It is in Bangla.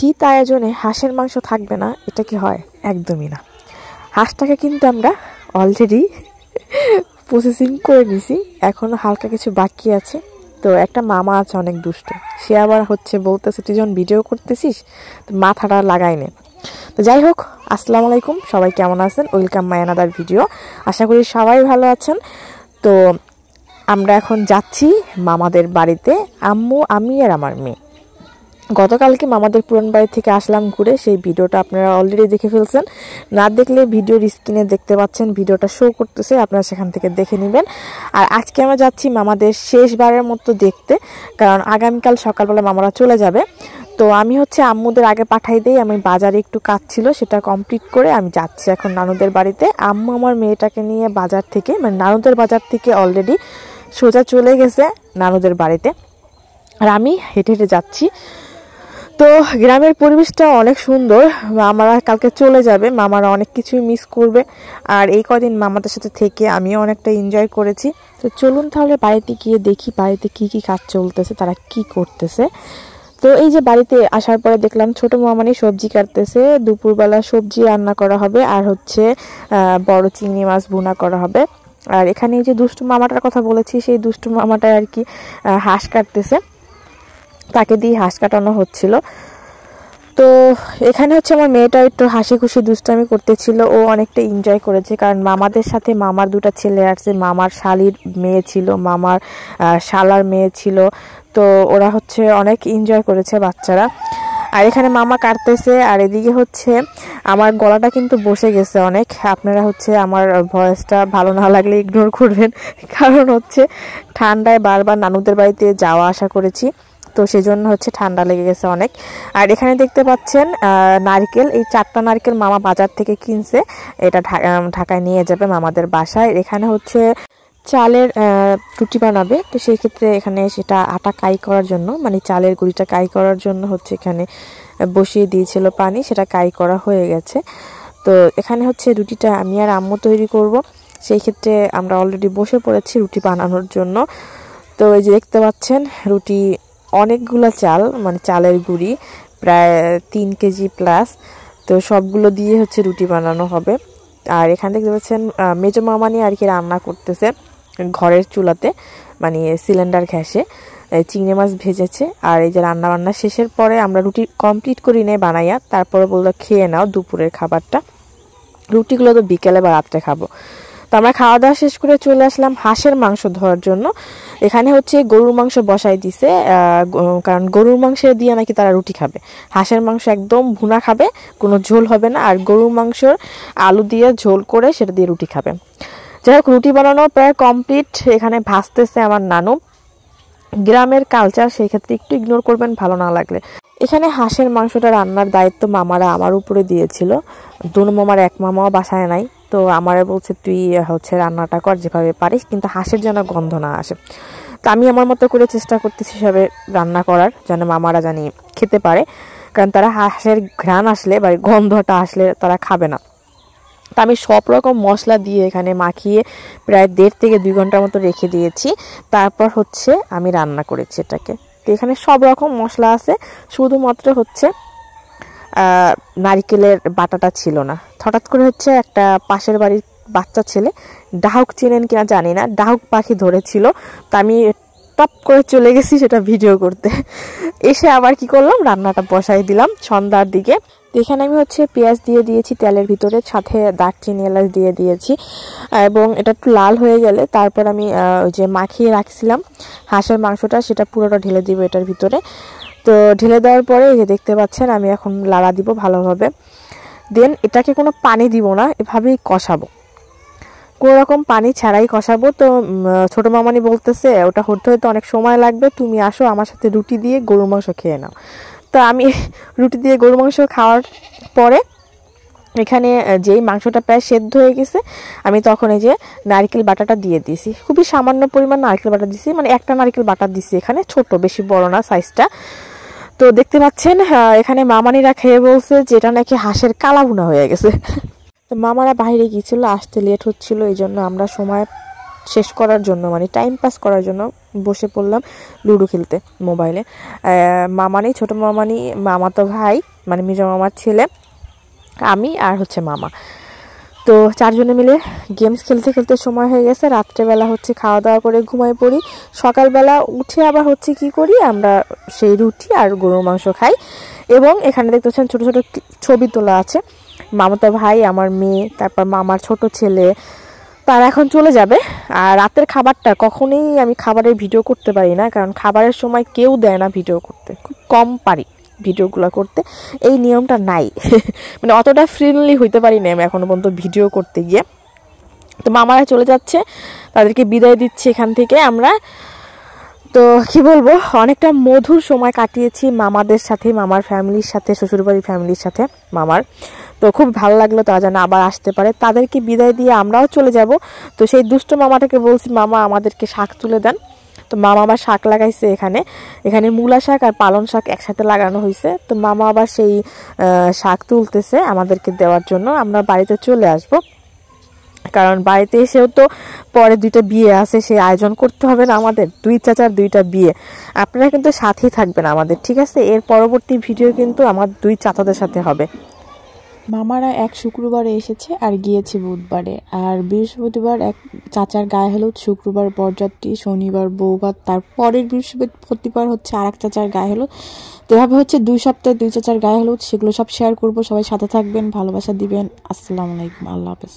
শীত আয়োজনে হাঁসের মাংস থাকবে না, এটা কি হয়? একদমই না। হাঁসটাকে কিন্তু আমরা অলরেডি প্রসেসিং করে নিছি, এখনো হালকা কিছু বাকি আছে। তো একটা মামা আছে অনেক দুষ্ট, সে আবার বলতেছে তুই যখন ভিডিও করতেছিস মাথাটা লাগাই নে। তো যাই হোক, আসসালামু আলাইকুম, সবাই কেমন আছেন? Welcome my another video. আশা করি সবাই ভালো আছেন। তো আমরা এখন যাচ্ছি মামাদের বাড়িতে, আম্মু, আমি আর আমার মেয়ে। গতকালকে মামাদের পুরান বাড়ি থেকে আসলাম ঘুরে, সেই ভিডিওটা আপনারা অলরেডি দেখে ফেলছেন। না দেখলে ভিডিওর স্ক্রিনে দেখতে পাচ্ছেন, ভিডিওটা শো করতেছে, আপনারা সেখান থেকে দেখে নেবেন। আর আজকে আমরা যাচ্ছি মামাদের শেষবারের মতো দেখতে, কারণ আগামীকাল সকালবেলা মামারা চলে যাবে। তো আমি আম্মুদের আগে পাঠাই দেই, আমি বাজারে একটু কাজ ছিল সেটা কমপ্লিট করে আমি যাচ্ছি এখন নানুদের বাড়িতে। আম্মু আমার মেয়েটাকে নিয়ে বাজার থেকে, মানে নানুদের বাজার থেকে অলরেডি সোজা চলে গেছে নানুদের বাড়িতে, আর আমি হেঁটে হেঁটে যাচ্ছি। তো গ্রামের পরিবেশটা অনেক সুন্দর। মামারা কালকে চলে যাবে, মামারা অনেক কিছুই মিস করবে। আর এই কদিন মামাদের সাথে থেকে আমিও অনেকটা এনজয় করেছি। তো চলুন তাহলে বাড়িতে গিয়ে দেখি বাড়িতে কি কি কাজ চলতেছে, তারা কি করতেছে। তো এই যে বাড়িতে আসার পরে দেখলাম ছোট মামানি সবজি কাটতেছে, দুপুরবেলা সবজি রান্না করা হবে, আর বড় চিংড়ি মাছ ভুনা করা হবে। আর এখানে এই যে দুষ্টু মামাটার কথা বলেছি, সেই দুষ্টু মামাটা আর কি হাঁস কাটতেছে, তাকে দিয়ে হাঁস কাটানো হচ্ছিল। তো এখানে আমার মেয়েটা একটু হাসি খুশি দুষ্টামি করতেছিল, ও অনেকটা এনজয় করেছে, কারণ মামাদের সাথে মামার দুটো ছেলে আসছে, মামার শালির মেয়ে ছিল, মামার শালার মেয়ে ছিল। তো ওরা অনেক এনজয় করেছে বাচ্চারা। আর এখানে মামা কাটতেছে, আর এদিকে আমার গলাটা কিন্তু বসে গেছে অনেক। আপনারা আমার ভয়েসটা ভালো না লাগলে ইগনোর করবেন, কারণ ঠান্ডায় বারবার নানুদের বাড়িতে যাওয়া আসা করেছি, তো সেজন্য ঠান্ডা লেগে গেছে অনেক। আর এখানে দেখতে পাচ্ছেন নারকেল, এই 4টা নারকেল মামা বাজার থেকে কিনছে, এটা ঢাকায় নিয়ে যাবে মামাদের বাসায়। এখানে চালের রুটি বানাবে, তো সেই ক্ষেত্রে এখানে সেটা আটা কাই করার জন্য, মানে চালের গুঁড়িটা কাই করার জন্য এখানে বসিয়ে দিয়েছিল পানি, সেটা কাই করা হয়ে গেছে। তো এখানে রুটিটা আমি আর আম্মু তৈরি করব, সেই ক্ষেত্রে আমরা অলরেডি বসে পড়েছি রুটি বানানোর জন্য। তো এই যে দেখতে পাচ্ছেন রুটি, অনেকগুলো চাল, মানে চালের গুঁড়ি প্রায় 3 কেজি প্লাস, তো সবগুলো দিয়ে রুটি বানানো হবে। আর এখানে দেখতে পাচ্ছেন মেজো মামানি আর কি রান্না করতেছে ঘরের চুলাতে, মানে সিলিন্ডার গ্যাসে চিংড়ি মাছ ভেজেছে। আর এই যে রান্না বান্না শেষের পরে আমরা রুটি কমপ্লিট করি নিয়ে বানাইয়া, তারপরে বললো খেয়ে নাও দুপুরের খাবারটা, রুটিগুলো তো বিকেলে বা রাত্রে খাবো। তো আমরা খাওয়া দাওয়া শেষ করে চলে আসলাম হাঁসের মাংস ধোয়ার জন্য। এখানে গরুর মাংস বসাই দিছে, কারণ গরুর মাংস দিয়ে নাকি তারা রুটি খাবে, হাঁসের মাংস একদম ভুনা খাবে, কোনো ঝোল হবে না। আর গরুর মাংসর আলু দিয়ে ঝোল করে সেটা দিয়ে রুটি খাবে। যাই হোক, রুটি বানানো প্রায় কমপ্লিট। এখানে ভাজতেছে আমার নানু। গ্রামের কালচার, সেই ক্ষেত্রে একটু ইগনোর করবেন ভালো না লাগলে। এখানে হাঁসের মাংসটা রান্নার দায়িত্ব মামারা আমার উপরে দিয়েছিল, দুনো মামার এক মামাও বাসায় নাই। তো আমারে বলছে তুই রান্নাটা কর যেভাবে পারিস, কিন্তু হাঁসের যেন গন্ধ না আসে। তো আমি আমার মতো করে চেষ্টা করতেছি সেভাবে রান্না করার, যেন মামারা জানি খেতে পারে, কারণ তারা হাঁসের ঘ্রাণ আসলে বা গন্ধটা আসলে তারা খাবে না। তো আমি সব রকম মশলা দিয়ে এখানে মাখিয়ে প্রায় 1.5 থেকে 2 ঘন্টার মতো রেখে দিয়েছি। তারপর আমি রান্না করেছি এটাকে। তো এখানে সব রকম মশলা আছে, শুধুমাত্র নারকেলের বাটাটা ছিল না। হঠাৎ করে একটা পাশের বাড়ির বাচ্চা ছেলে, ডাহুক চেনেন কিনা জানি না, ডাহুক পাখি ধরেছিল। তা আমি টপ করে চলে গেছি সেটা ভিডিও করতে, এসে আবার কি করলাম, রান্নাটা বসাই দিলাম সন্ধ্যার দিকে। এখানে আমি পেঁয়াজ দিয়ে দিয়েছি তেলের ভিতরে, সাথে দারচিনি এলাচ দিয়ে দিয়েছি, এবং এটা একটু লাল হয়ে গেলে তারপর আমি ওই যে মাখিয়ে রাখছিলাম হাঁসের মাংসটা, সেটা পুরোটা ঢেলে দিব এটার ভিতরে। তো ঢেলে দেওয়ার পরে এই যে দেখতে পাচ্ছেন আমি এখন লাড়া দিব ভালোভাবে। দেন এটাকে কোনো পানি দিব না, এভাবেই কষাবো, কোনো রকম পানি ছাড়াই কষাবো। তো ছোট মামানি বলতেছে ওটা হতে হয়তো অনেক সময় লাগবে, তুমি আসো আমার সাথে রুটি দিয়ে গরুর মাংস খেয়ে নাও। তো আমি রুটি দিয়ে গরুর মাংস খাওয়ার পরে এখানে যেই মাংসটা প্রায় সেদ্ধ হয়ে গেছে, আমি তখন এই যে নারকেল বাটাটা দিয়ে দিয়েছি, খুবই সামান্য পরিমাণ নারকেল বাটা দিয়েছি, মানে একটা নারকেল বাটা দিয়েছি এখানে, ছোট, বেশি বড় না সাইজটা। তো দেখতে পাচ্ছেন এখানে মামানিরা খেয়ে বলছে যে এটা নাকি হাঁসের কালা ভুনা হয়ে গেছে। তো মামারা বাইরে গিয়েছিল, আসতে লেট হচ্ছিল, এই জন্য আমরা সময় শেষ করার জন্য, মানে টাইম পাস করার জন্য বসে পড়লাম লুডো খেলতে মোবাইলে। মামানি, ছোট মামানি, মামাতো ভাই মানে মেজো মামার ছেলে, আমি আর হচ্ছে মামা। তো 4 জনে মিলে গেমস খেলতে খেলতে সময় হয়ে গেছে। রাত্রেবেলা হচ্ছে খাওয়া দাওয়া করে ঘুমাই পড়ি। সকালবেলা উঠে আবার হচ্ছে কি করি, আমরা সেই রুটি আর গরুর মাংস খাই। এবং এখানে দেখতে পাচ্ছেন ছোটো ছোটো ছবি তোলা আছে, মামাতো ভাই, আমার মেয়ে, তারপর মামার ছোট ছেলে, তারা এখন চলে যাবে। আর রাতের খাবারটা কখনোই আমি খাবারের ভিডিও করতে পারি না, কারণ খাবারের সময় কেউ দেয় না ভিডিও করতে, খুব কম পারি ভিডিওগুলো করতে, এই নিয়মটা নাই। মানে অতটা ফ্রেন্ডলি হইতে পারি না আমি এখনো পর্যন্ত ভিডিও করতে গিয়ে। তো মামারা চলে যাচ্ছে, তাদেরকে বিদায় দিচ্ছি এখান থেকে আমরা। তো কি বলবো, অনেকটা মধুর সময় কাটিয়েছি মামাদের সাথে, মামার ফ্যামিলির সাথে, শ্বশুরবাড়ির ফ্যামিলির সাথে মামার। তো খুব ভালো লাগলো, তারা যেন আবার আসতে পারে। তাদেরকে বিদায় দিয়ে আমরাও চলে যাব। তো সেই দুষ্ট মামাটাকে বলছি, মামা আমাদেরকে শাক তুলে দেন। তো মামা আবার শাক লাগাইছে এখানে মূলা শাক আর পালং শাক একসাথে লাগানো হয়েছে। তো মামা আবার সেই শাক তুলতেছে আমাদেরকে দেওয়ার জন্য। আমরা বাড়িতে চলে আসব, কারণ বাড়িতে এসেও তো পরে 2টা বিয়ে আছে, সেই আয়োজন করতে হবে না আমাদের, 2 চাচার 2টা বিয়ে। আপনারা কিন্তু সাথেই থাকবেন আমাদের, ঠিক আছে? এর পরবর্তী ভিডিও কিন্তু আমার 2 চাচাদের সাথে হবে। মামারা এক শুক্রবারে এসেছে আর গিয়েছে বুধবারে, আর বৃহস্পতিবার এক চাচার গায়ে হলুদ, শুক্রবার বরযাত্রী, শনিবার বৌভাত, তার পরের বৃহস্পতিবার হচ্ছে আর এক চাচার গায়ে হলুদ। তো এভাবে হচ্ছে 2 সপ্তাহে 2 চাচার গায়ে হলুদ, সেগুলো সব শেয়ার করব। সবাই সাথে থাকবেন, ভালোবাসা দিবেন। আসসালামু আলাইকুম, আল্লাহ হাফেজ।